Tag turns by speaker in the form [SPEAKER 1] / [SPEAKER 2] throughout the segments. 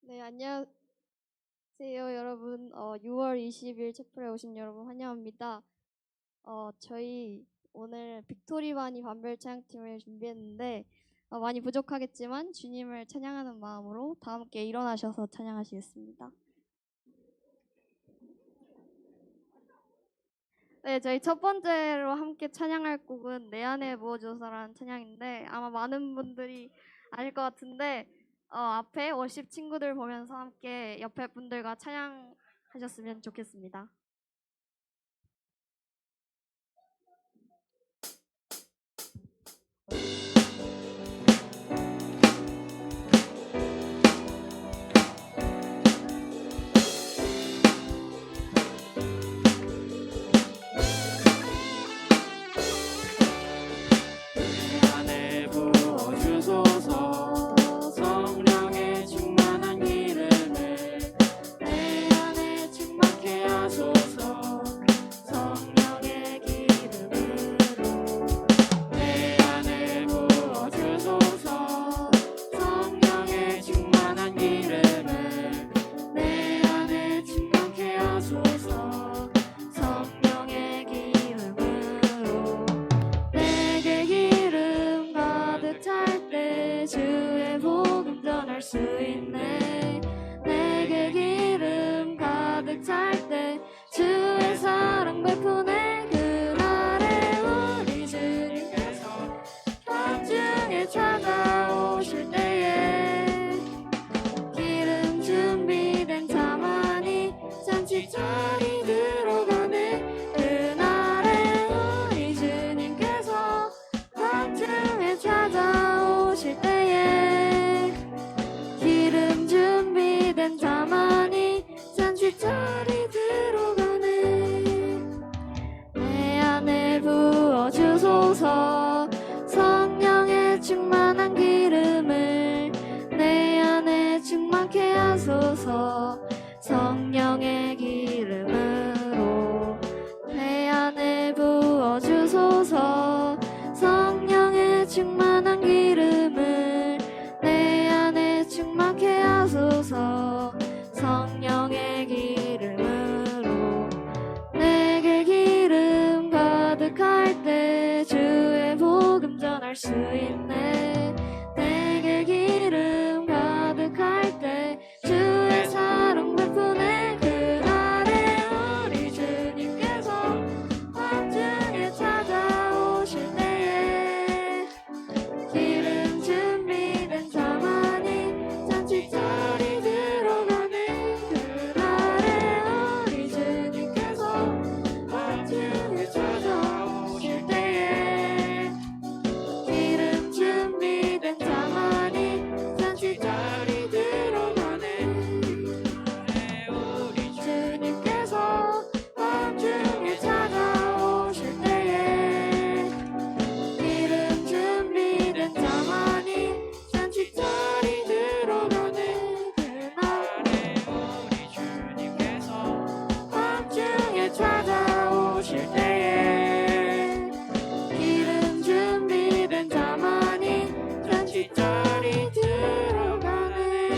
[SPEAKER 1] 네, 안녕하세요, 여러분. 6월 20일 채플에 오신 여러분 환영합니다. 저희 오늘 빅토리바니 반별 찬양팀을 준비했는데 많이 부족하겠지만 주님을 찬양하는 마음으로 다 함께 일어나셔서 찬양하시겠습니다. 네, 저희 첫 번째로 함께 찬양할 곡은 내 안에 부어주소서라는 찬양인데 아마 많은 분들이 아실 것 같은데 앞에 워십 친구들 보면서 함께 옆에 분들과 찬양하셨으면 좋겠습니다. 수 있네. 내게 기름 가득 찰 때 주의 사랑 베푸네. 그날에 우리 주님께서 밤중에 찾아오실 때에 기름 준비된 자만이 잔치자리 들어가네. 그날에 우리 주님께서 밤중에 찾아오실 때에 기름 준비된 자만이 잔치자리 들어가네. 내 안에 부어주소서 성령의 충만한 기름을 내 안에 충만케 하소서. 성령의 기름으로 내 안에 부어주소서. 성령의 충만한 기름을 내 안에 충만케 하소서. 성령의 기름으로 내게 기름 가득할 때 주의 복음 전할 수 있네. 내게 기름 가득할 때 주의 사랑 베푸네. 그날에 우리 주님께서 밤중에 찾아오실 때에 기름 준비된 자만이 잔치자리 들어가네. 그날에 우리 주님께서 밤중에 찾아오실 때에 기름 준비된 자만이 잔치자리 들어가네. 우리 주님께서 밤중에 찾아오실 때에 기름 준비된 자만이 잔치자리 들어가네. 그날에 우리 주님께서 밤중에 찾아오실 때에 기름 준비된 자만이 잔치자리 들어가네.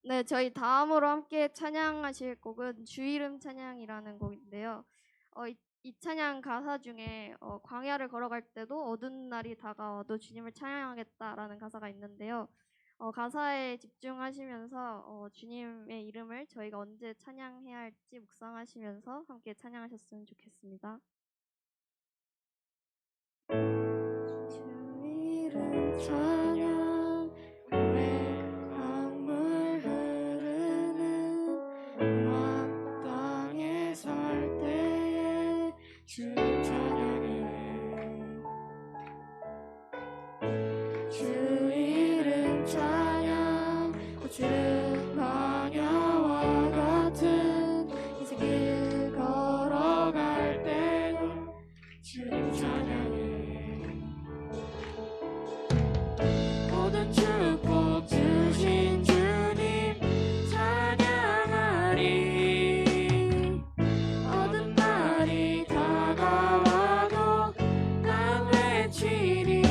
[SPEAKER 1] 네, 저희 다음으로 함께 찬양하실 곡은 주 이름 찬양이라는 곡인데요. 이 찬양 가사 중에 광야를 걸어갈 때도 어두운 날이 다가와도 주님을 찬양하겠다라는 가사가 있는데요. 가사에 집중하시면서 주님의 이름을 저희가 언제 찬양해야 할지 묵상하시면서 함께 찬양하셨으면 좋겠습니다. 주 이름 찬양 강물 흐르는 음악 땅에 설 때에 주님 찬양해. 주 이름 찬양 거칠은 광야와 같은 이 길 걸어갈 때 주님 찬양해. 모든 축복 주신 주님 찬양하리. 어두운 날이 다가와도 난 외치리.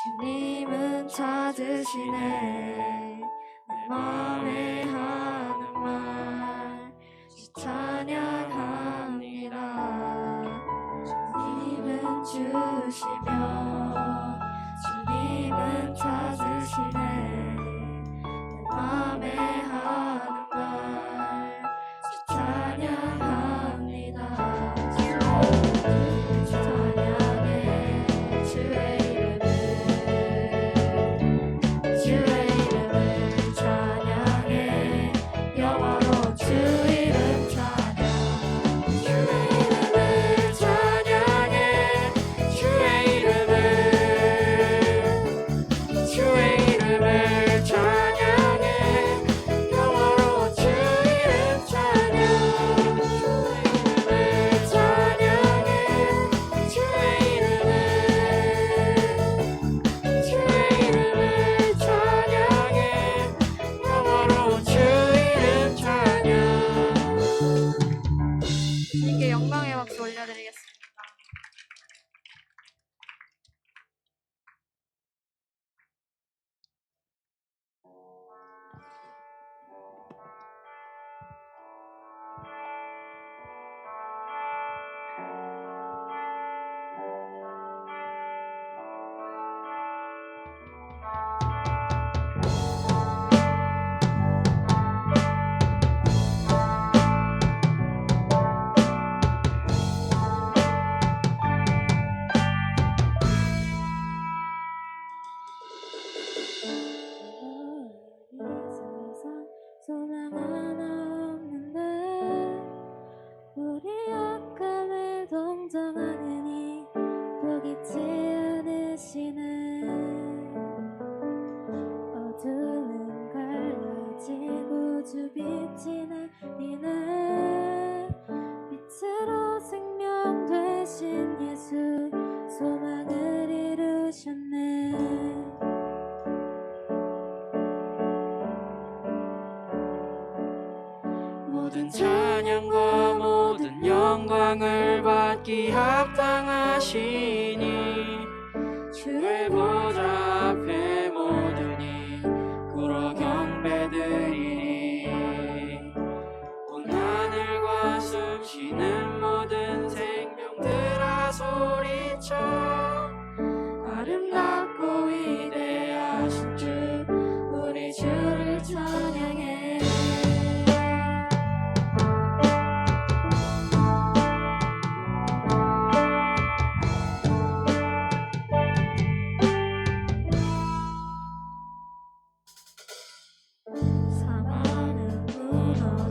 [SPEAKER 1] 주님은 찾으시네. 내 맘에 하는 말 찬양합니다. 주님은 주시며 주님은 찾으시네. 내 맘에 하는 말 찬양합니다. 찬양해 주의 이름을 찬양해 영원한 주 이름 찬양. 주의 이름을 찬양해 주의 이름을 찬양해 영원한 주 이름 찬양. 주님께 영광의 박수 올려드리겠습니다. 소망 하나 없는데 우리 약함을 동정하느니 포기치 않으시네. 어두운 갈라지고 주 빛이 내리네. 빛으로 생명 되신 예수 소망을 이루셨네. 모든 찬양과 모든 영광을 받기 합당하시니 주의 보좌 앞에 모든이 꿇어 경배드리니 온 하늘과 숨쉬는 모든 생명들아 소리쳐 아름답고 위대하신 주 우리 주를 찬양해.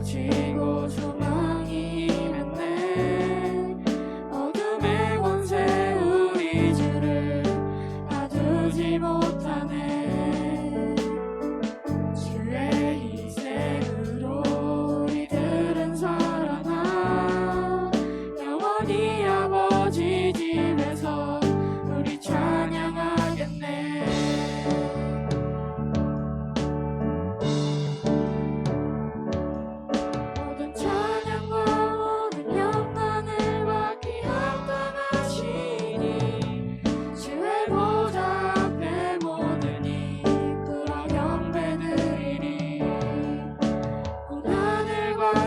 [SPEAKER 1] 지고 소망이 임했네. 어둠의 권세 우리 주를 가두지 못하네. 주의 희생으로 우리들은 살아나 영원히 아버지 집에서 우리 찬양하겠네.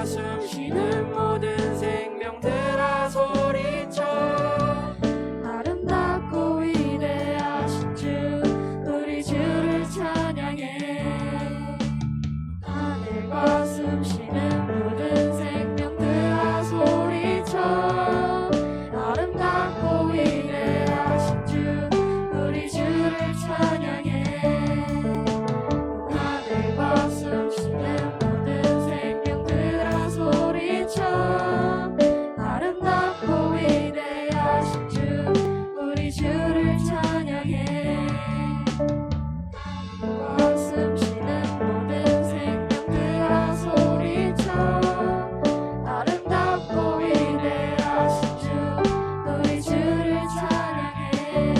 [SPEAKER 1] 숨쉬는 모든 생명들아 소리쳐 아름답고 위대하신 주 우리 주를 찬양해. 하늘과 숨쉬는 모든 생명들아 소리쳐 아름답고 위대하신 주 우리 주를 찬양해. 하늘과 숨쉬는 모든 생명들아 소리쳐 아름답고 위대하신 주 우리 주를 찬양해. 하늘과 숨쉬는 모든 생명들아 소리쳐 아름답고 위대하신 주 우리 주를 찬양해.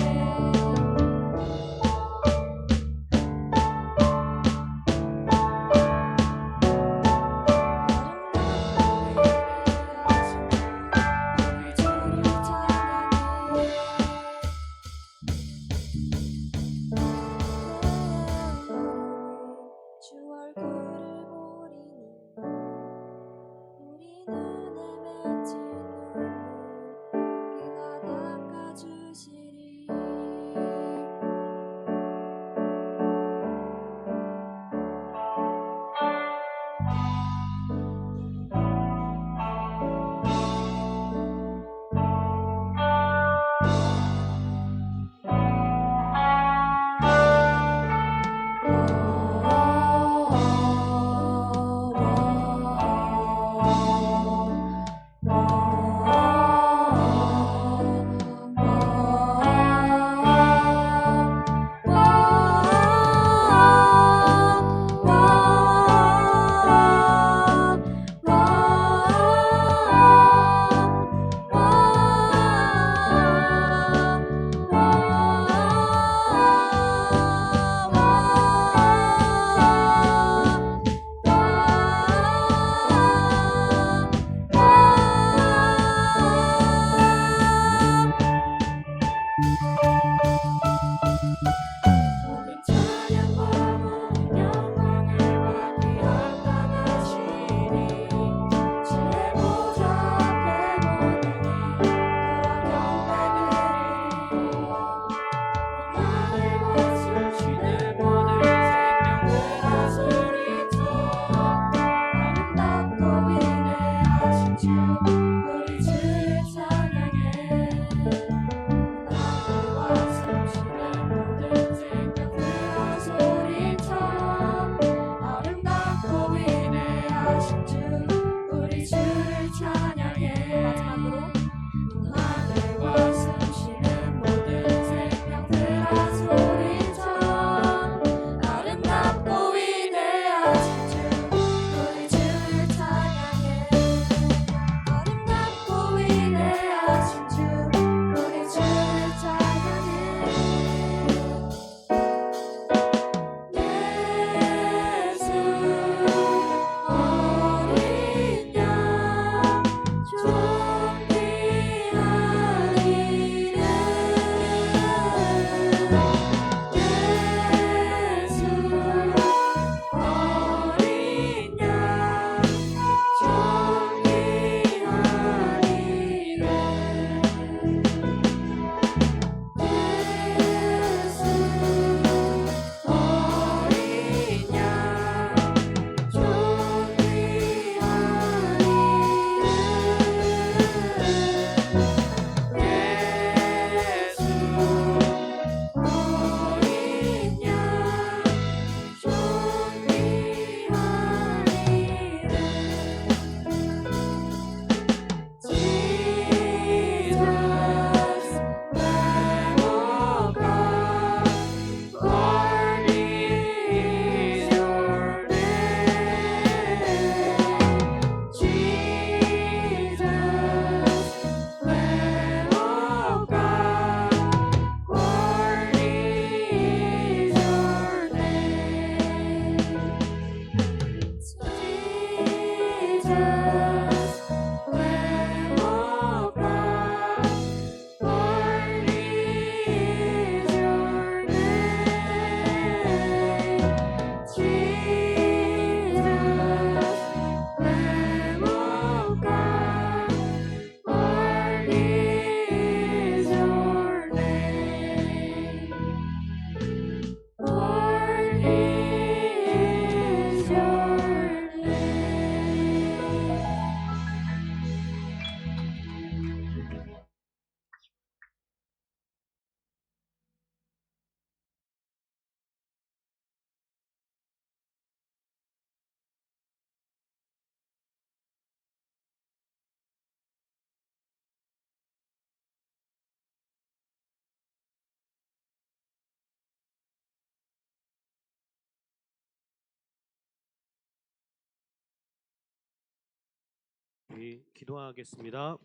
[SPEAKER 2] 우리 기도하겠습니다.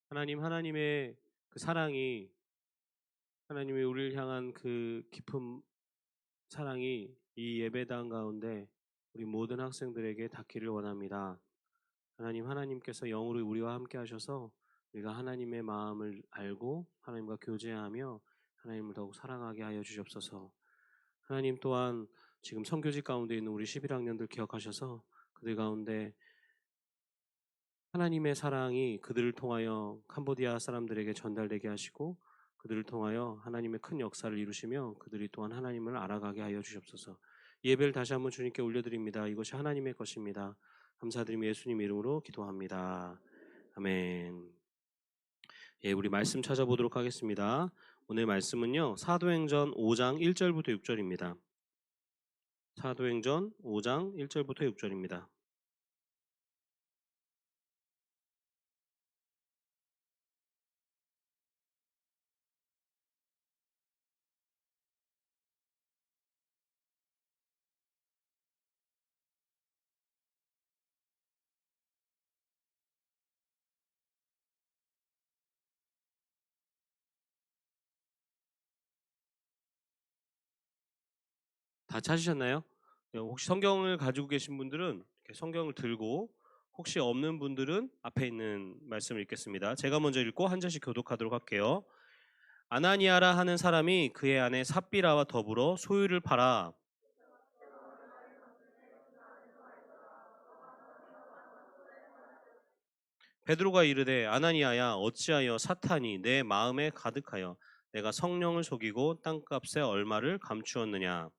[SPEAKER 2] 하나님, 하나님의 그 사랑이, 하나님의 우리를 향한 그 깊은 사랑이 이 예배당 가운데 우리 모든 학생들에게 닿기를 원합니다. 하나님, 하나님께서 영으로 우리와 함께 하셔서 우리가 하나님의 마음을 알고 하나님과 교제하며 하나님을 더욱 사랑하게 하여 주시옵소서. 하나님 또한 지금 선교직 가운데 있는 우리 11학년들 기억하셔서 그들 가운데 하나님의 사랑이 그들을 통하여 캄보디아 사람들에게 전달되게 하시고 그들을 통하여 하나님의 큰 역사를 이루시며 그들이 또한 하나님을 알아가게 하여 주시옵소서. 예배를 다시 한번 주님께 올려드립니다. 이것이 하나님의 것입니다. 감사드리며 예수님 이름으로 기도합니다. 아멘. 예, 우리 말씀 찾아보도록 하겠습니다. 오늘 말씀은요, 사도행전 5장 1절부터 6절입니다. 사도행전 5장 1절부터 6절입니다. 다 찾으셨나요? 혹시 성경을 가지고 계신 분들은 이렇게 성경을 들고, 혹시 없는 분들은 앞에 있는 말씀을 읽겠습니다. 제가 먼저 읽고 한 절씩 교독하도록 할게요. 아나니아라 하는 사람이 그의 아내 삽비라와 더불어 소유를 팔아 베드로가 이르되 아나니아야 어찌하여 사탄이 내 마음에 가득하여 내가 성령을 속이고 땅값에 얼마를 감추었느냐.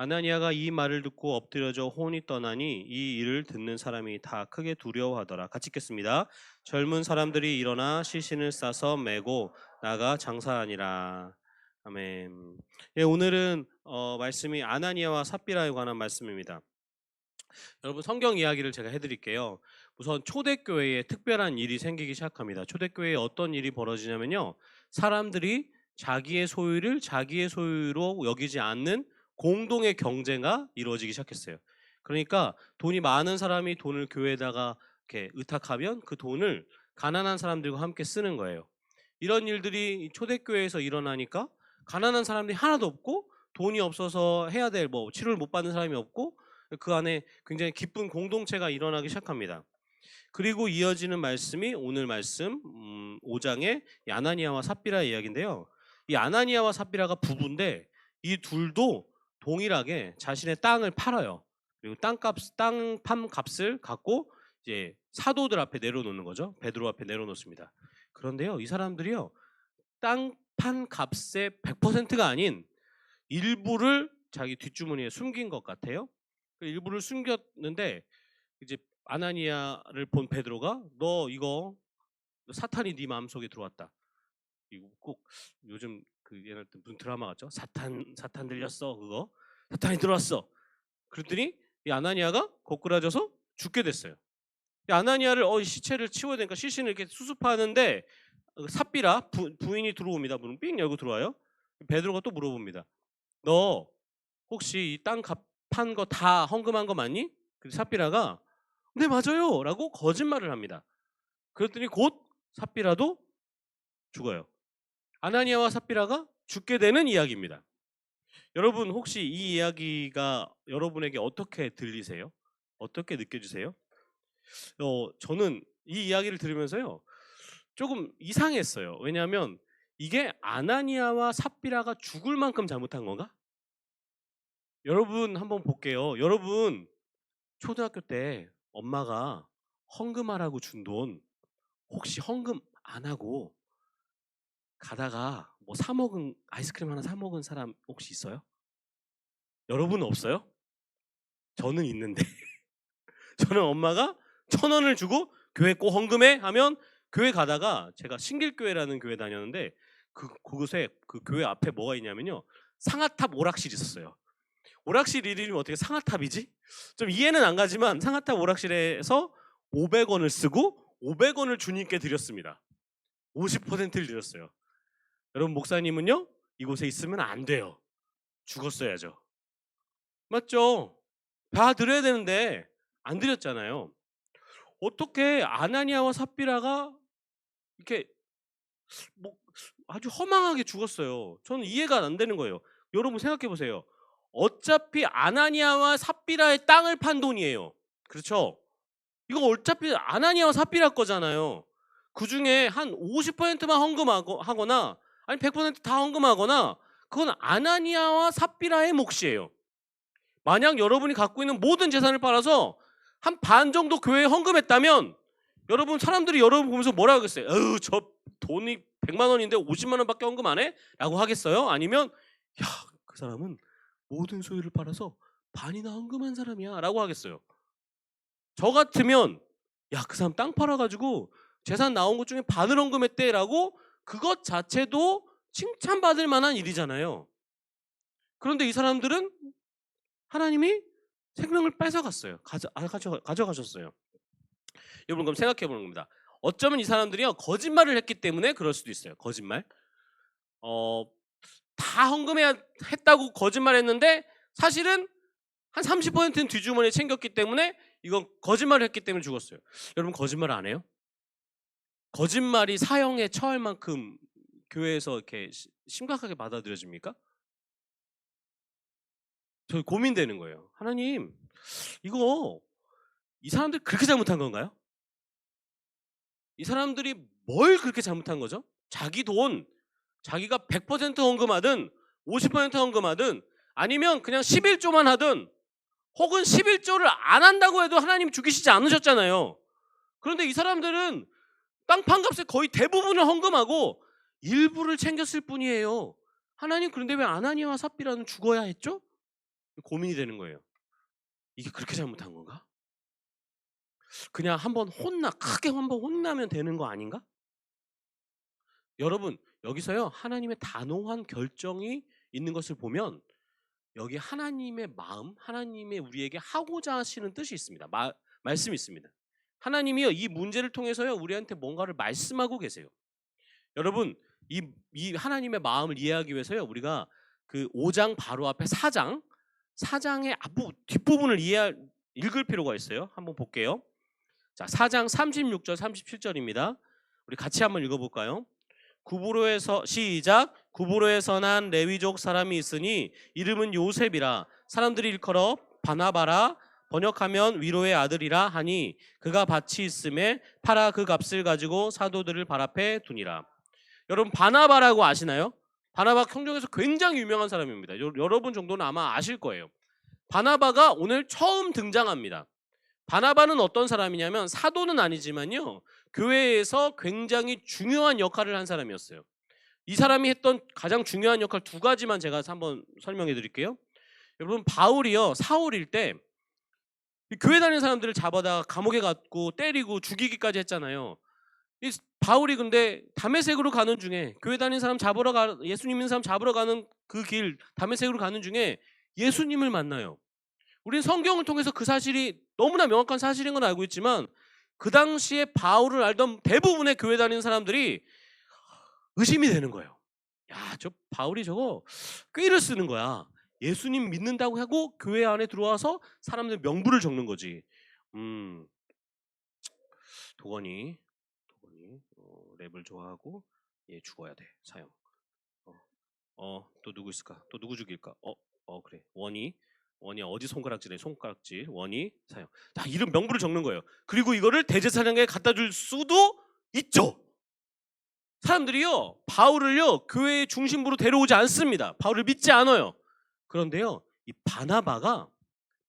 [SPEAKER 2] 아나니아가 이 말을 듣고 엎드려져 혼이 떠나니 이 일을 듣는 사람이 다 크게 두려워하더라. 같이 읽겠습니다. 젊은 사람들이 일어나 시신을 싸서 메고 나가 장사하니라. 아멘. 예, 오늘은 말씀이 아나니아와 삽비라에 관한 말씀입니다. 여러분, 성경 이야기를 제가 해드릴게요. 우선 초대교회에 특별한 일이 생기기 시작합니다. 초대교회에 어떤 일이 벌어지냐면요, 사람들이 자기의 소유를 자기의 소유로 여기지 않는 공동의 경제가 이루어지기 시작했어요. 그러니까 돈이 많은 사람이 돈을 교회에다가 이렇게 의탁하면 그 돈을 가난한 사람들과 함께 쓰는 거예요. 이런 일들이 초대교회에서 일어나니까 가난한 사람들이 하나도 없고 돈이 없어서 해야 될 치료를 못 받는 사람이 없고 그 안에 굉장히 기쁜 공동체가 일어나기 시작합니다. 그리고 이어지는 말씀이 오늘 말씀 5장의 아나니아와 삽비라 이야기인데요. 이 아나니아와 삽비라가 부부인데 이 둘도 동일하게 자신의 땅을 팔아요. 그리고 땅 값을 갖고 이제 사도들 앞에 내려놓는 거죠. 베드로 앞에 내려놓습니다. 그런데요, 이 사람들이요, 땅 판 값의 100%가 아닌 일부를 자기 뒷주머니에 숨긴 것 같아요. 그 일부를 숨겼는데 이제 아나니아를 본 베드로가 너 이거 사탄이 네 마음속에 들어왔다. 이거 꼭 요즘 그 옛날 무슨 드라마 같죠? 사탄 들렸어. 그거 사탄이 들어왔어. 그랬더니 이 아나니아가 고꾸라져서 죽게 됐어요. 이 아나니아를 시체를 치워야 되니까 시신을 이렇게 수습하는데 삽비라 부인이 들어옵니다. 문을 삥 열고 들어와요. 베드로가 또 물어봅니다. 너 혹시 이 땅 판 거 다 헌금한 거 맞니? 그 삽비라가 네 맞아요 라고 거짓말을 합니다. 그랬더니 곧 삽비라도 죽어요. 아나니아와 삽비라가 죽게 되는 이야기입니다. 여러분, 혹시 이 이야기가 여러분에게 어떻게 들리세요? 어떻게 느껴지세요? 저는 이 이야기를 들으면서요, 조금 이상했어요. 왜냐하면 이게 아나니아와 삽비라가 죽을 만큼 잘못한 건가? 여러분 한번 볼게요. 여러분 초등학교 때 엄마가 헌금하라고 준 돈 혹시 헌금 안 하고 가다가 사 먹은 아이스크림 하나 사 먹은 사람 혹시 있어요? 여러분은 없어요? 저는 있는데 저는 엄마가 1,000원을 주고 교회 꼭 헌금해 하면 교회 가다가 제가 신길교회라는 교회 다녔는데 그곳에 그 교회 앞에 뭐가 있냐면요, 상아탑 오락실이 있었어요. 오락실 이름이 어떻게 상아탑이지? 좀 이해는 안 가지만 상아탑 오락실에서 500원을 쓰고 500원을 주님께 드렸습니다. 50%를 드렸어요. 여러분 목사님은요? 이곳에 있으면 안 돼요. 죽었어야죠. 맞죠? 다 드려야 되는데 안 드렸잖아요. 어떻게 아나니아와 삽비라가 이렇게 뭐 아주 허망하게 죽었어요. 저는 이해가 안 되는 거예요. 여러분 생각해 보세요. 어차피 아나니아와 삽비라의 땅을 판 돈이에요. 그렇죠? 이거 어차피 아나니아와 삽비라 거잖아요. 그 중에 한 50%만 헌금하거나 아니 100%다 헌금하거나 그건 아나니아와 삽비라의 몫이에요. 만약 여러분이 갖고 있는 모든 재산을 팔아서 한 반 정도 교회에 헌금했다면 여러분 사람들이 여러분 보면서 뭐라 하겠어요? 어우 저 돈이 100만 원인데 50만 원밖에 헌금 안 해? 라고 하겠어요? 아니면 야 그 사람은 모든 소유를 팔아서 반이나 헌금한 사람이야 라고 하겠어요? 저 같으면 야 그 사람 땅 팔아가지고 재산 나온 것 중에 반을 헌금했대 라고 그것 자체도 칭찬받을 만한 일이잖아요. 그런데 이 사람들은 하나님이 생명을 뺏어갔어요. 가져가셨어요. 여러분 그럼 생각해 보는 겁니다. 어쩌면 이 사람들이요 거짓말을 했기 때문에 그럴 수도 있어요. 거짓말. 다 헌금해야 했다고 거짓말했는데 사실은 한 30%는 뒷주머니에 챙겼기 때문에 이건 거짓말을 했기 때문에 죽었어요. 여러분 거짓말 안 해요? 거짓말이 사형에 처할 만큼 교회에서 이렇게 심각하게 받아들여집니까? 저 고민되는 거예요. 하나님, 이거 이 사람들 그렇게 잘못한 건가요? 이 사람들이 뭘 그렇게 잘못한 거죠? 자기 돈, 자기가 100% 헌금하든 50% 헌금하든 아니면 그냥 11조만 하든 혹은 11조를 안 한다고 해도 하나님 죽이시지 않으셨잖아요. 그런데 이 사람들은 땅 판값의 거의 대부분을 헌금하고 일부를 챙겼을 뿐이에요. 하나님 그런데 왜 아나니아와 삽비라는 죽어야 했죠? 고민이 되는 거예요. 이게 그렇게 잘못한 건가? 그냥 크게 한번 혼나면 되는 거 아닌가? 여러분 여기서요 하나님의 단호한 결정이 있는 것을 보면 여기 하나님의 마음, 하나님의 우리에게 하고자 하시는 뜻이 있습니다. 말씀이 있습니다. 하나님이요 이 문제를 통해서요 우리한테 뭔가를 말씀하고 계세요. 여러분 이 하나님의 마음을 이해하기 위해서요 우리가 그 5장 바로 앞에 4장의 뒷부분을 읽을 필요가 있어요. 한번 볼게요. 자, 4장 36절 37절입니다. 우리 같이 한번 읽어볼까요? 시작. 구브로에서 난 레위족 사람이 있으니 이름은 요셉이라 사람들이 일컬어 바나바라 번역하면 위로의 아들이라 하니 그가 밭이 있음에 팔아 그 값을 가지고 사도들을 발 앞에 두니라. 여러분 바나바라고 아시나요? 바나바 성경에서 굉장히 유명한 사람입니다. 여러분 정도는 아마 아실 거예요. 바나바가 오늘 처음 등장합니다. 바나바는 어떤 사람이냐면 사도는 아니지만요 교회에서 굉장히 중요한 역할을 한 사람이었어요. 이 사람이 했던 가장 중요한 역할 두 가지만 제가 한번 설명해 드릴게요. 여러분 바울이요 사울일 때 교회 다니는 사람들을 잡아다가 감옥에 갔고 때리고 죽이기까지 했잖아요. 이 바울이 근데 다메섹으로 가는 중에 교회 다니는 사람 예수님 있는 사람 잡으러 가는 그 길 다메섹으로 가는 중에 예수님을 만나요. 우리는 성경을 통해서 그 사실이 너무나 명확한 사실인 건 알고 있지만 그 당시에 바울을 알던 대부분의 교회 다니는 사람들이 의심이 되는 거예요. 야, 저 바울이 저거 꾀를 쓰는 거야. 예수님 믿는다고 하고 교회 안에 들어와서 사람들 명부를 적는 거지. 도건이 랩을 좋아하고 얘 죽어야 돼. 사형. 또 누구 있을까? 또 누구 죽일까? 그래. 원이 어디 손가락질 원이 사형. 자, 이름 명부를 적는 거예요. 그리고 이거를 대제사장에게 갖다 줄 수도 있죠. 사람들이요 바울을요 교회의 중심부로 데려오지 않습니다. 바울을 믿지 않아요. 그런데요 이 바나바가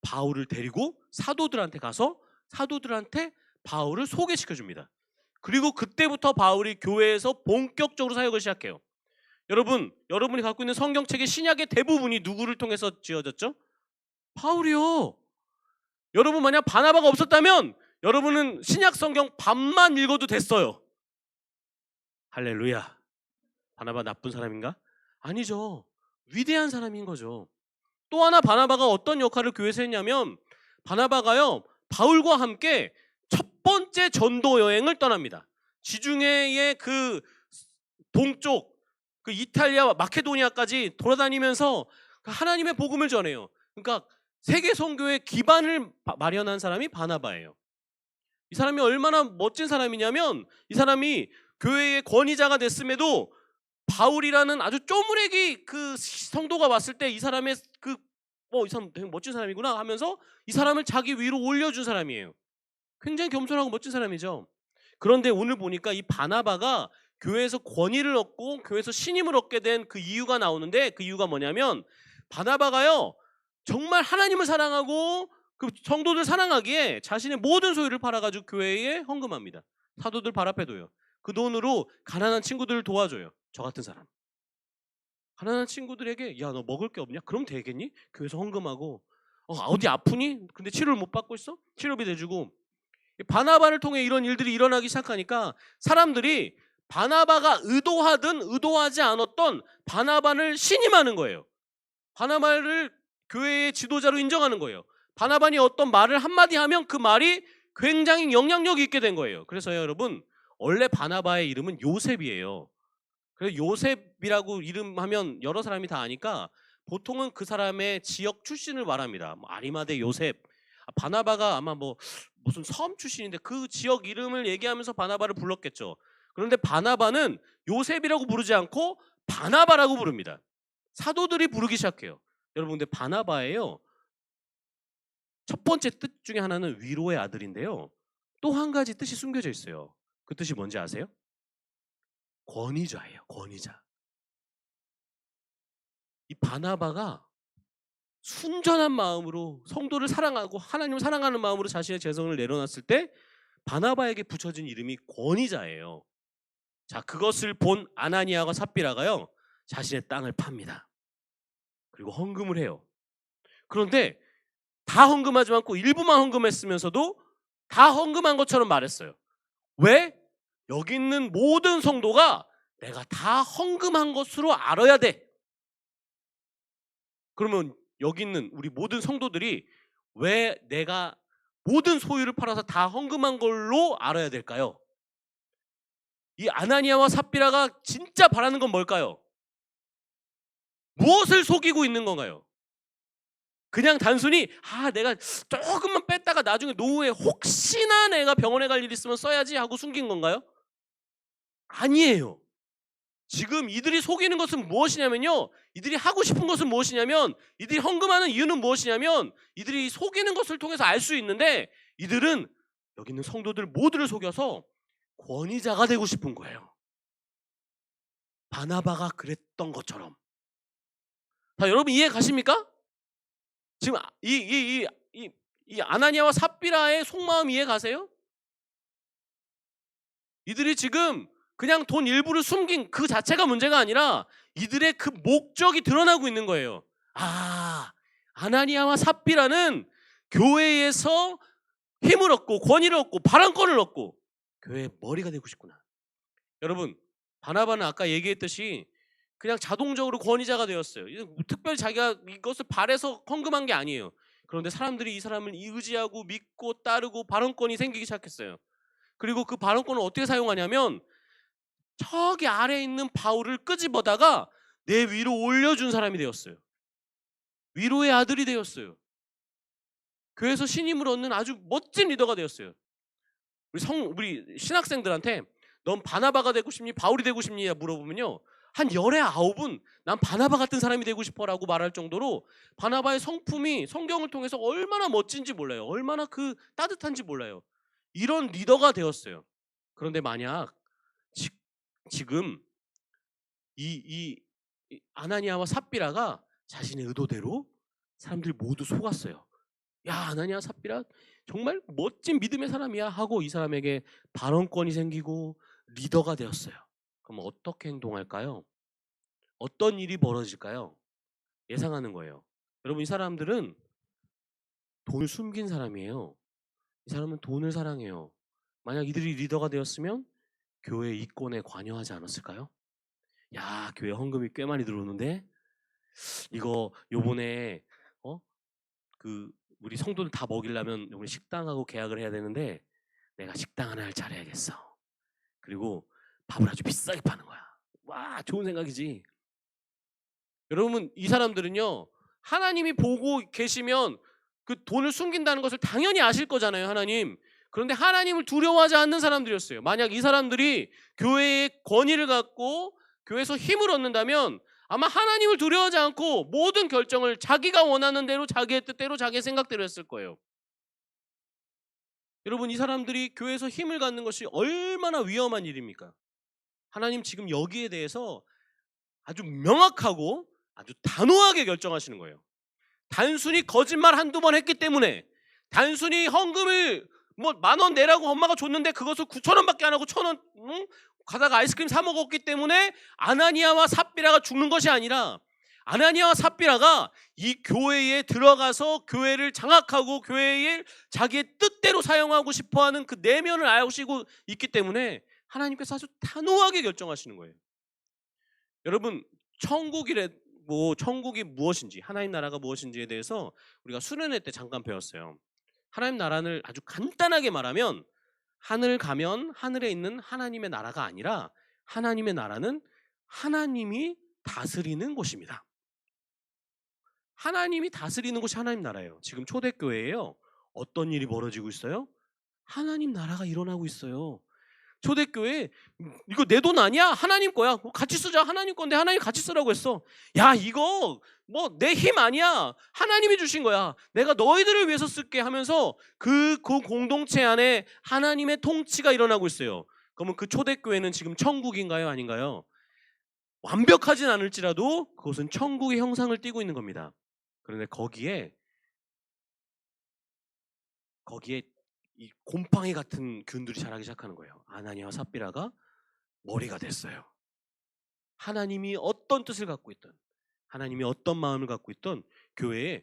[SPEAKER 2] 바울을 데리고 사도들한테 가서 사도들한테 바울을 소개시켜 줍니다. 그리고 그때부터 바울이 교회에서 본격적으로 사역을 시작해요. 여러분이 갖고 있는 성경책의 신약의 대부분이 누구를 통해서 지어졌죠? 바울이요. 여러분 만약 바나바가 없었다면 여러분은 신약 성경 반만 읽어도 됐어요. 할렐루야. 바나바 나쁜 사람인가? 아니죠. 위대한 사람인 거죠. 또 하나 바나바가 어떤 역할을 교회에서 했냐면 바나바가요 바울과 함께 첫 번째 전도 여행을 떠납니다. 지중해의 그 동쪽 그 이탈리아와 마케도니아까지 돌아다니면서 하나님의 복음을 전해요. 그러니까 세계 선교의 기반을 마련한 사람이 바나바예요. 이 사람이 얼마나 멋진 사람이냐면 이 사람이 교회의 권위자가 됐음에도 바울이라는 아주 쪼무레기 그 성도가 왔을 때 이 사람의 이 사람 되게 멋진 사람이구나 하면서 이 사람을 자기 위로 올려준 사람이에요. 굉장히 겸손하고 멋진 사람이죠. 그런데 오늘 보니까 이 바나바가 교회에서 권위를 얻고 교회에서 신임을 얻게 된 그 이유가 나오는데, 그 이유가 뭐냐면 바나바가요 정말 하나님을 사랑하고 그 성도들 사랑하기에 자신의 모든 소유를 팔아가지고 교회에 헌금합니다. 사도들 발 앞에 둬요. 그 돈으로 가난한 친구들을 도와줘요. 저 같은 사람. 가난한 친구들에게 야 너 먹을 게 없냐? 그럼 되겠니? 교회에서 헌금하고 어디 아프니? 근데 치료를 못 받고 있어? 치료비 내주고. 바나바를 통해 이런 일들이 일어나기 시작하니까 사람들이 바나바가 의도하든 의도하지 않았던 바나바를 신임하는 거예요. 바나바를 교회의 지도자로 인정하는 거예요. 바나바니 어떤 말을 한마디 하면 그 말이 굉장히 영향력이 있게 된 거예요. 그래서 여러분 원래 바나바의 이름은 요셉이에요. 그래서 요셉이라고 이름하면 여러 사람이 다 아니까 보통은 그 사람의 지역 출신을 말합니다. 아리마대 요셉. 바나바가 아마 무슨 섬 출신인데 그 지역 이름을 얘기하면서 바나바를 불렀겠죠. 그런데 바나바는 요셉이라고 부르지 않고 바나바라고 부릅니다. 사도들이 부르기 시작해요. 여러분 근데 바나바예요. 첫 번째 뜻 중에 하나는 위로의 아들인데요. 또 한 가지 뜻이 숨겨져 있어요. 그 뜻이 뭔지 아세요? 권위자예요. 권위자. 이 바나바가 순전한 마음으로 성도를 사랑하고 하나님을 사랑하는 마음으로 자신의 재성을 내려놨을 때 바나바에게 붙여진 이름이 권위자예요. 자, 그것을 본 아나니아와 삽비라가요 자신의 땅을 팝니다. 그리고 헌금을 해요. 그런데 다 헌금하지 않고 일부만 헌금했으면서도 다 헌금한 것처럼 말했어요. 왜? 여기 있는 모든 성도가 내가 다 헌금한 것으로 알아야 돼. 그러면 여기 있는 우리 모든 성도들이 왜 내가 모든 소유를 팔아서 다 헌금한 걸로 알아야 될까요? 이 아나니아와 삽비라가 진짜 바라는 건 뭘까요? 무엇을 속이고 있는 건가요? 그냥 단순히 내가 조금만 뺐다가 나중에 노후에 혹시나 내가 병원에 갈 일 있으면 써야지 하고 숨긴 건가요? 아니에요. 지금 이들이 속이는 것은 무엇이냐면요, 이들이 하고 싶은 것은 무엇이냐면, 이들이 헌금하는 이유는 무엇이냐면 이들이 속이는 것을 통해서 알 수 있는데, 이들은 여기 있는 성도들 모두를 속여서 권위자가 되고 싶은 거예요. 바나바가 그랬던 것처럼. 자, 여러분 이해 가십니까? 지금 이 아나니아와 삽비라의 속마음 이해 가세요? 이들이 지금 그냥 돈 일부를 숨긴 그 자체가 문제가 아니라 이들의 그 목적이 드러나고 있는 거예요. 아나니아와 삽비라는 교회에서 힘을 얻고 권위를 얻고 발언권을 얻고 교회의 머리가 되고 싶구나. 여러분 바나바는 아까 얘기했듯이 그냥 자동적으로 권위자가 되었어요. 특별히 자기가 이것을 바래서 헌금한 게 아니에요. 그런데 사람들이 이 사람을 의지하고 믿고 따르고 발언권이 생기기 시작했어요. 그리고 그 발언권을 어떻게 사용하냐면 저기 아래에 있는 바울을 끄집어다가 내 위로 올려준 사람이 되었어요. 위로의 아들이 되었어요. 교회에서 신임을 얻는 아주 멋진 리더가 되었어요. 우리 신학생들한테 넌 바나바가 되고 싶니? 바울이 되고 싶니? 물어보면요, 한 열의 9은 난 바나바 같은 사람이 되고 싶어라고 말할 정도로 바나바의 성품이 성경을 통해서 얼마나 멋진지 몰라요. 얼마나 그 따뜻한지 몰라요. 이런 리더가 되었어요. 그런데 만약 지금 이 아나니아와 삽비라가 자신의 의도대로 사람들이 모두 속았어요. 야, 아나니아 삽비라 정말 멋진 믿음의 사람이야 하고 이 사람에게 발언권이 생기고 리더가 되었어요. 그럼 어떻게 행동할까요? 어떤 일이 벌어질까요? 예상하는 거예요. 여러분 이 사람들은 돈을 숨긴 사람이에요. 이 사람은 돈을 사랑해요. 만약 이들이 리더가 되었으면 교회 이권에 관여하지 않았을까요? 야, 교회 헌금이 꽤 많이 들어오는데 이거 요번에 우리 성도들 다 먹이려면 우리 식당하고 계약을 해야 되는데 내가 식당 하나를 차려야겠어. 그리고 밥을 아주 비싸게 파는 거야.
[SPEAKER 3] 와, 좋은 생각이지. 여러분, 이 사람들은요, 하나님이 보고 계시면 그 돈을 숨긴다는 것을 당연히 아실 거잖아요, 하나님. 그런데 하나님을 두려워하지 않는 사람들이었어요. 만약 이 사람들이 교회의 권위를 갖고 교회에서 힘을 얻는다면 아마 하나님을 두려워하지 않고 모든 결정을 자기가 원하는 대로, 자기의 뜻대로, 자기의 생각대로 했을 거예요. 여러분, 이 사람들이 교회에서 힘을 갖는 것이 얼마나 위험한 일입니까? 하나님 지금 여기에 대해서 아주 명확하고 아주 단호하게 결정하시는 거예요. 단순히 거짓말 한두 번 했기 때문에, 단순히 헌금을 뭐 10,000원 내라고 엄마가 줬는데 그것을 9,000원밖에 안 하고 1,000원 가다가 아이스크림 사 먹었기 때문에 아나니아와 삽비라가 죽는 것이 아니라, 아나니아와 삽비라가 이 교회에 들어가서 교회를 장악하고 교회를 자기의 뜻대로 사용하고 싶어하는 그 내면을 아시고 있기 때문에 하나님께서 아주 단호하게 결정하시는 거예요. 여러분, 천국이 무엇인지, 하나님 나라가 무엇인지에 대해서 우리가 수련회 때 잠깐 배웠어요. 하나님 나라를 아주 간단하게 말하면, 하늘 가면 하늘에 있는 하나님의 나라가 아니라, 하나님의 나라는 하나님이 다스리는 곳입니다. 하나님이 다스리는 곳이 하나님 나라예요. 지금 초대교회에요, 어떤 일이 벌어지고 있어요? 하나님 나라가 일어나고 있어요. 초대교회, 이거 내 돈 아니야? 하나님 거야. 같이 쓰자. 하나님 건데 하나님 같이 쓰라고 했어. 야, 이거 뭐 내 힘 아니야. 하나님이 주신 거야. 내가 너희들을 위해서 쓸게 하면서 그 공동체 안에 하나님의 통치가 일어나고 있어요. 그러면 그 초대교회는 지금 천국인가요? 아닌가요? 완벽하진 않을지라도 그것은 천국의 형상을 띠고 있는 겁니다. 그런데 거기에 이 곰팡이 같은 균들이 자라기 시작하는 거예요. 아나니아와 삽비라가 머리가 됐어요. 하나님이 어떤 뜻을 갖고 있던, 하나님이 어떤 마음을 갖고 있던 교회에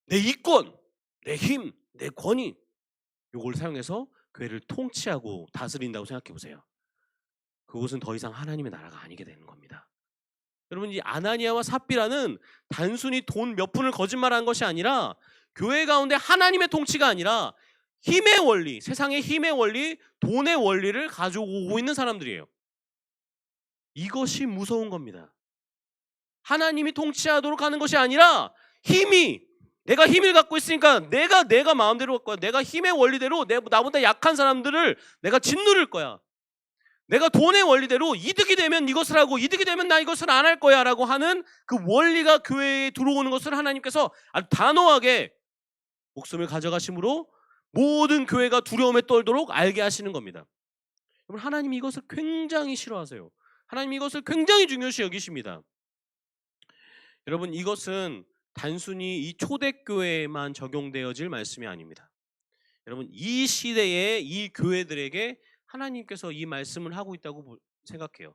[SPEAKER 3] 내 이권, 내 힘, 내 권위, 요걸 사용해서 교회를 통치하고 다스린다고 생각해 보세요. 그것은 더 이상 하나님의 나라가 아니게 되는 겁니다. 여러분, 이 아나니아와 삽비라는 단순히 돈 몇 푼을 거짓말한 것이 아니라, 교회 가운데 하나님의 통치가 아니라 힘의 원리, 세상의 힘의 원리, 돈의 원리를 가져오고 있는 사람들이에요. 이것이 무서운 겁니다. 하나님이 통치하도록 하는 것이 아니라, 내가 힘을 갖고 있으니까 내가 마음대로 할 거야. 내가 힘의 원리대로 나보다 약한 사람들을 내가 짓누를 거야. 내가 돈의 원리대로 이득이 되면 이것을 하고, 이득이 되면 나 이것을 안 할 거야 라고 하는 그 원리가 교회에 들어오는 것을 하나님께서 아주 단호하게 목숨을 가져가심으로 모든 교회가 두려움에 떨도록 알게 하시는 겁니다. 여러분, 하나님이 이것을 굉장히 싫어하세요. 하나님이 이것을 굉장히 중요시 여기십니다. 여러분, 이것은 단순히 이 초대교회에만 적용되어질 말씀이 아닙니다. 여러분, 이 시대의 이 교회들에게 하나님께서 이 말씀을 하고 있다고 생각해요.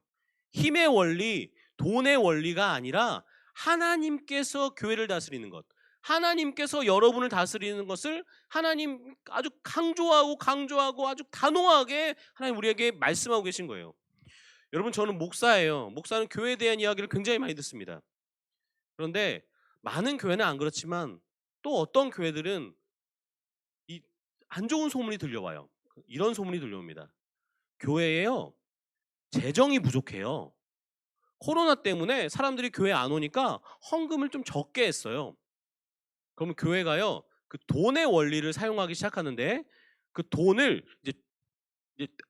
[SPEAKER 3] 힘의 원리, 돈의 원리가 아니라 하나님께서 교회를 다스리는 것, 하나님께서 여러분을 다스리는 것을 하나님 아주 강조하고 아주 단호하게 하나님 우리에게 말씀하고 계신 거예요. 여러분, 저는 목사예요. 목사는 교회에 대한 이야기를 굉장히 많이 듣습니다. 그런데 많은 교회는 안 그렇지만 또 어떤 교회들은 이 안 좋은 소문이 들려와요. 이런 소문이 들려옵니다. 교회에요, 재정이 부족해요. 코로나 때문에 사람들이 교회 안 오니까 헌금을 좀 적게 했어요. 그러면 교회가요, 그 돈의 원리를 사용하기 시작하는데, 그 돈을 이제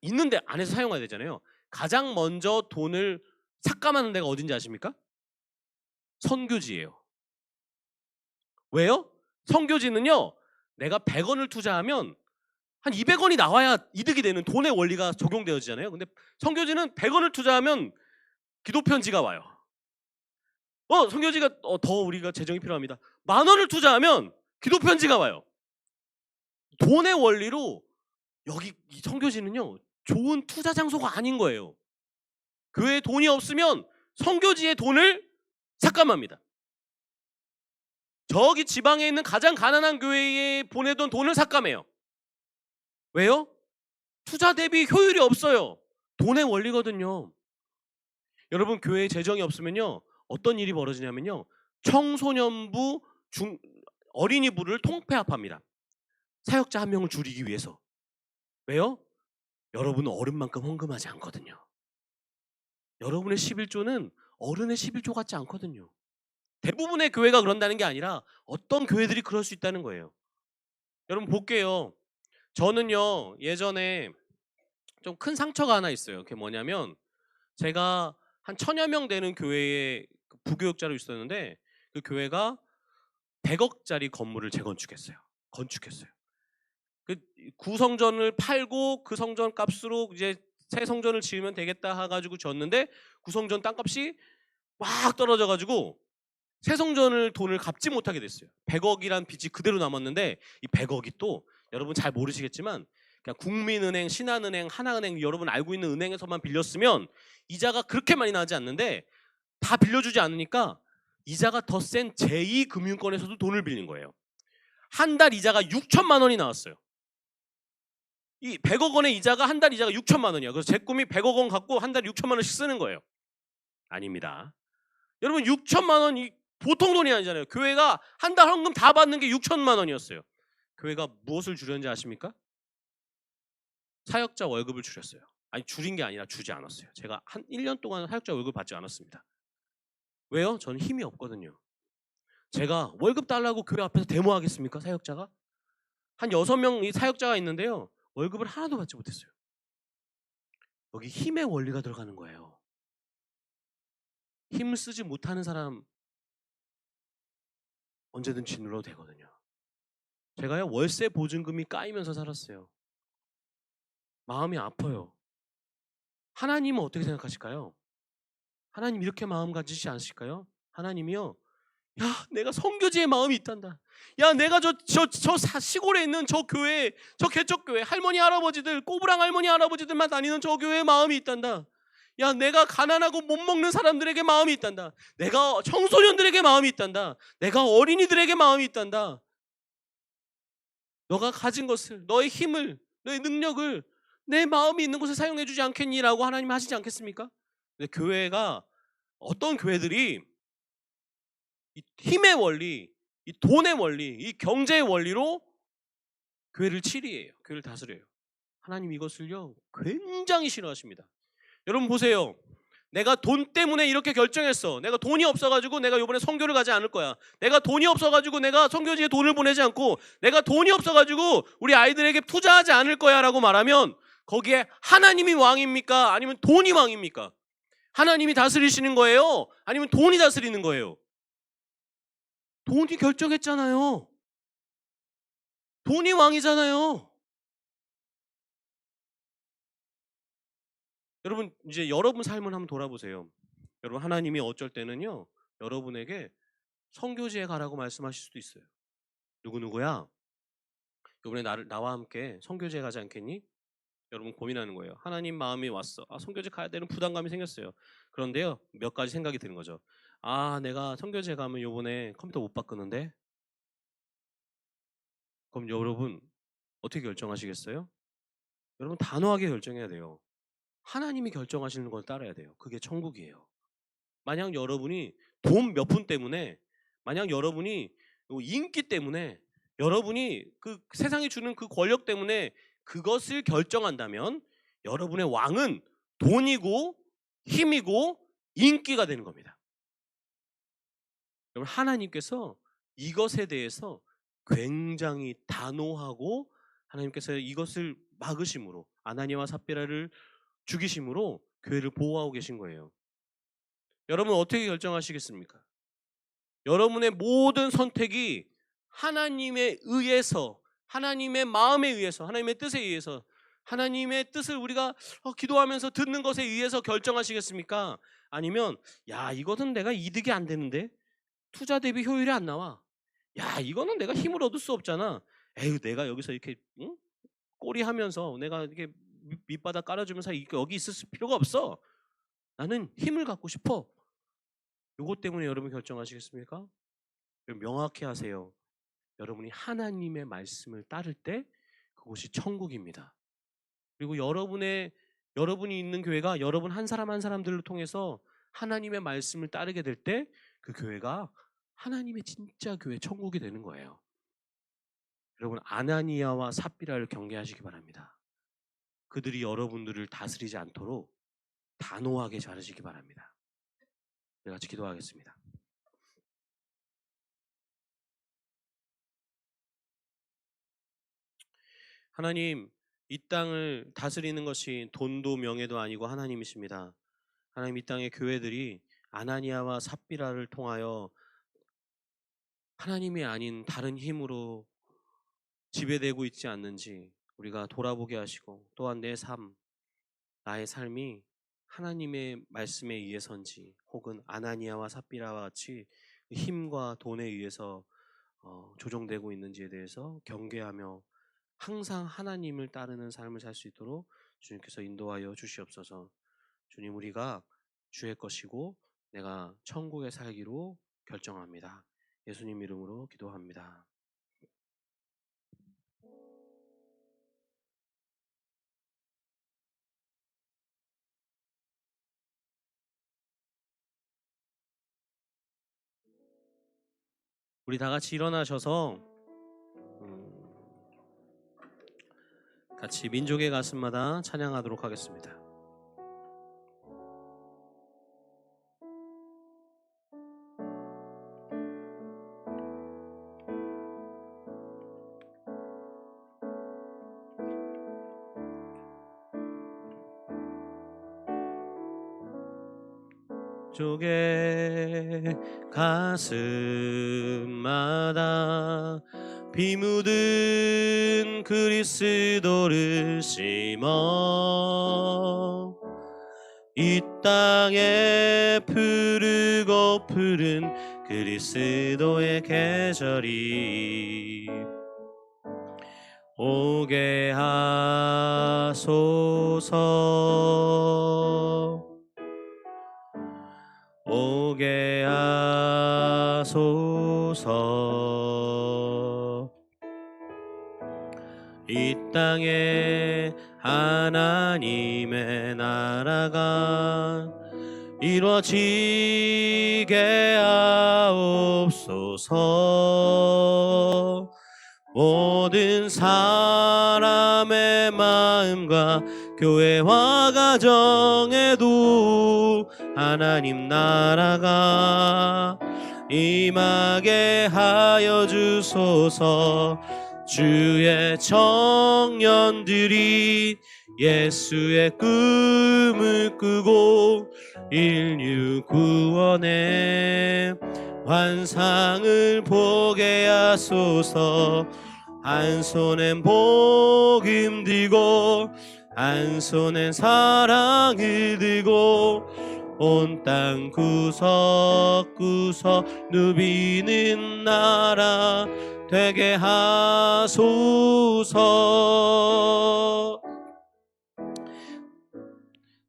[SPEAKER 3] 있는데 안에서 사용해야 되잖아요. 가장 먼저 돈을 삭감하는 데가 어딘지 아십니까? 선교지예요. 왜요? 선교지는요, 내가 100원을 투자하면 한 200원이 나와야 이득이 되는 돈의 원리가 적용되어지잖아요. 근데 선교지는 100원을 투자하면 기도 편지가 와요. 선교지가 더 우리가 재정이 필요합니다. 10,000원을 투자하면 기도 편지가 와요. 돈의 원리로 여기 이 선교지는요, 좋은 투자 장소가 아닌 거예요. 교회에 돈이 없으면 선교지의 돈을 삭감합니다. 저기 지방에 있는 가장 가난한 교회에 보내던 돈을 삭감해요. 왜요? 투자 대비 효율이 없어요. 돈의 원리거든요. 여러분, 교회에 재정이 없으면요, 어떤 일이 벌어지냐면요, 청소년부, 어린이부를 통폐합합니다. 사역자 1명을 줄이기 위해서. 왜요? 여러분은 어른만큼 헌금하지 않거든요. 여러분의 11조는 어른의 11조 같지 않거든요. 대부분의 교회가 그런다는 게 아니라 어떤 교회들이 그럴 수 있다는 거예요. 여러분 볼게요. 저는요 예전에 좀 큰 상처가 하나 있어요. 그게 뭐냐면 제가 한 1000여 명 되는 교회에 부교육자로 있었는데 그 교회가 100억짜리 건물을 재건축했어요. 건축했어요. 그 구성전을 팔고 그 성전 값으로 이제 새 성전을 지으면 되겠다 해가지고 졌는데 구성전 땅값이 막 떨어져가지고 새 성전을 돈을 갚지 못하게 됐어요. 100억이란 빚이 그대로 남았는데 이 100억이 또 여러분 잘 모르시겠지만 그냥 국민은행, 신한은행, 하나은행 여러분 알고 있는 은행에서만 빌렸으면 이자가 그렇게 많이 나지 않는데 다 빌려주지 않으니까 이자가 더 센 제2금융권에서도 돈을 빌린 거예요. 한 달 이자가 6천만 원이 나왔어요. 이 100억 원의 이자가 한 달 이자가 6천만 원이야. 그래서 제 꿈이 100억 원 갖고 한 달에 6천만 원씩 쓰는 거예요. 아닙니다. 여러분 6천만 원이 보통 돈이 아니잖아요. 교회가 한 달 헌금 다 받는 게 6천만 원이었어요. 교회가 무엇을 줄였는지 아십니까? 사역자 월급을 줄였어요. 아니 줄인 게 아니라 주지 않았어요. 제가 한 1년 동안 사역자 월급 받지 않았습니다. 왜요? 저는 힘이 없거든요. 제가 월급 달라고 교회 앞에서 데모하겠습니까? 사역자가? 한 6명이 사역자가 있는데요. 월급을 하나도 받지 못했어요. 여기 힘의 원리가 들어가는 거예요. 힘을 쓰지 못하는 사람 언제든 짓눌러도 되거든요. 제가요 월세 보증금이 까이면서 살았어요. 마음이 아파요. 하나님은 어떻게 생각하실까요? 하나님 이렇게 마음 가지시지 않으실까요? 하나님이요. 야, 내가 선교지의 마음이 있단다. 야, 내가 저 시골에 있는 저 교회, 저 개척교회 할머니 할아버지들, 꼬부랑 할머니 할아버지들만 다니는 저 교회의 마음이 있단다. 야, 내가 가난하고 못 먹는 사람들에게 마음이 있단다. 내가 청소년들에게 마음이 있단다. 내가 어린이들에게 마음이 있단다. 너가 가진 것을, 너의 힘을, 너의 능력을 내 마음이 있는 곳에 사용해 주지 않겠니라고 하나님 하시지 않겠습니까? 근데 교회가 어떤 교회들이 이 힘의 원리, 이 돈의 원리, 이 경제의 원리로 교회를 치리해요. 교회를 다스려요. 하나님 이것을요 굉장히 싫어하십니다. 여러분 보세요. 내가 돈 때문에 이렇게 결정했어. 내가 돈이 없어가지고 내가 이번에 선교를 가지 않을 거야. 내가 돈이 없어가지고 내가 선교지에 돈을 보내지 않고 내가 돈이 없어가지고 우리 아이들에게 투자하지 않을 거야 라고 말하면 거기에 하나님이 왕입니까? 아니면 돈이 왕입니까? 하나님이 다스리시는 거예요? 아니면 돈이 다스리는 거예요? 돈이 결정했잖아요. 돈이 왕이잖아요. 여러분 이제 여러분 삶을 한번 돌아보세요. 여러분 하나님이 어쩔 때는요 여러분에게 선교지에 가라고 말씀하실 수도 있어요. 누구누구야? 이번에 나와 함께 선교지에 가지 않겠니? 여러분 고민하는 거예요. 하나님 마음이 왔어. 선교지 가야 되는 부담감이 생겼어요. 그런데요 몇 가지 생각이 드는 거죠. 내가 선교지에 가면 이번에 컴퓨터 못 바꾸는데. 그럼 여러분 어떻게 결정하시겠어요? 여러분 단호하게 결정해야 돼요. 하나님이 결정하시는 걸 따라야 돼요. 그게 천국이에요. 만약 여러분이 돈 몇 푼 때문에, 만약 여러분이 인기 때문에, 여러분이 그 세상이 주는 그 권력 때문에 그것을 결정한다면 여러분의 왕은 돈이고 힘이고 인기가 되는 겁니다. 여러분 하나님께서 이것에 대해서 굉장히 단호하고 하나님께서 이것을 막으심으로 아나니아와 삽비라를 죽이심으로 교회를 보호하고 계신 거예요. 여러분 어떻게 결정하시겠습니까? 여러분의 모든 선택이 하나님에 의해서, 하나님의 마음에 의해서, 하나님의 뜻에 의해서, 하나님의 뜻을 우리가 기도하면서 듣는 것에 의해서 결정하시겠습니까? 아니면 이것은 내가 이득이 안 되는데, 투자 대비 효율이 안 나와. 이거는 내가 힘을 얻을 수 없잖아. 내가 여기서 이렇게 꼬리하면서 내가 이렇게 밑바닥 깔아주면서 여기 있을 필요가 없어. 나는 힘을 갖고 싶어. 이것 때문에 여러분 결정하시겠습니까? 명확히 하세요. 여러분이 하나님의 말씀을 따를 때 그곳이 천국입니다. 그리고 여러분이 있는 교회가 여러분 한 사람 한 사람들을 통해서 하나님의 말씀을 따르게 될 때 그 교회가 하나님의 진짜 교회 천국이 되는 거예요. 여러분 아나니아와 삽비라를 경계하시기 바랍니다. 그들이 여러분들을 다스리지 않도록 단호하게 자르시기 바랍니다. 우리 같이 기도하겠습니다. 하나님, 이 땅을 다스리는 것이 돈도 명예도 아니고 하나님이십니다. 하나님, 이 땅의 교회들이 아나니아와 삽비라를 통하여 하나님이 아닌 다른 힘으로 지배되고 있지 않는지 우리가 돌아보게 하시고, 또한 내 삶, 나의 삶이 하나님의 말씀에 의해서인지 혹은 아나니아와 삽비라와 같이 힘과 돈에 의해서 조종되고 있는지에 대해서 경계하며 항상 하나님을 따르는 삶을 살 수 있도록 주님께서 인도하여 주시옵소서. 주님, 우리가 주의 것이고 내가 천국에 살기로 결정합니다. 예수님 이름으로 기도합니다. 우리 다 같이 일어나셔서 같이 민족의 가슴마다 찬양하도록 하겠습니다. 민족의 가슴마다 피 묻은 그리스도를 심어 이 땅에 푸르고 푸른 그리스도의 계절이 오게 하소서. 오게 하소서. 이 땅에 하나님의 나라가 이루어지게 하옵소서. 모든 사람의 마음과 교회와 가정에도 하나님 나라가 임하게 하여 주소서. 주의 청년들이 예수의 꿈을 꾸고 인류 구원의 환상을 보게 하소서. 한 손엔 복음 들고 한 손엔 사랑을 들고 온 땅 구석구석 누비는 나라 되게 하소서.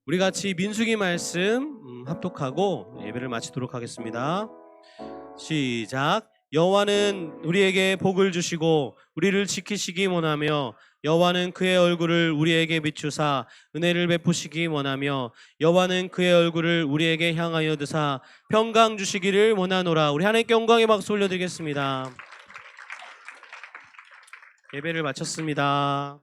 [SPEAKER 3] 우리 같이 민수기 말씀 합독하고 예배를 마치도록 하겠습니다. 시작. 여호와는 우리에게 복을 주시고 우리를 지키시기 원하며 여호와는 그의 얼굴을 우리에게 비추사 은혜를 베푸시기 원하며 여호와는 그의 얼굴을 우리에게 향하여 드사 평강 주시기를 원하노라. 우리 하나님께 영광의 박수 올려드리겠습니다. 예배를 마쳤습니다.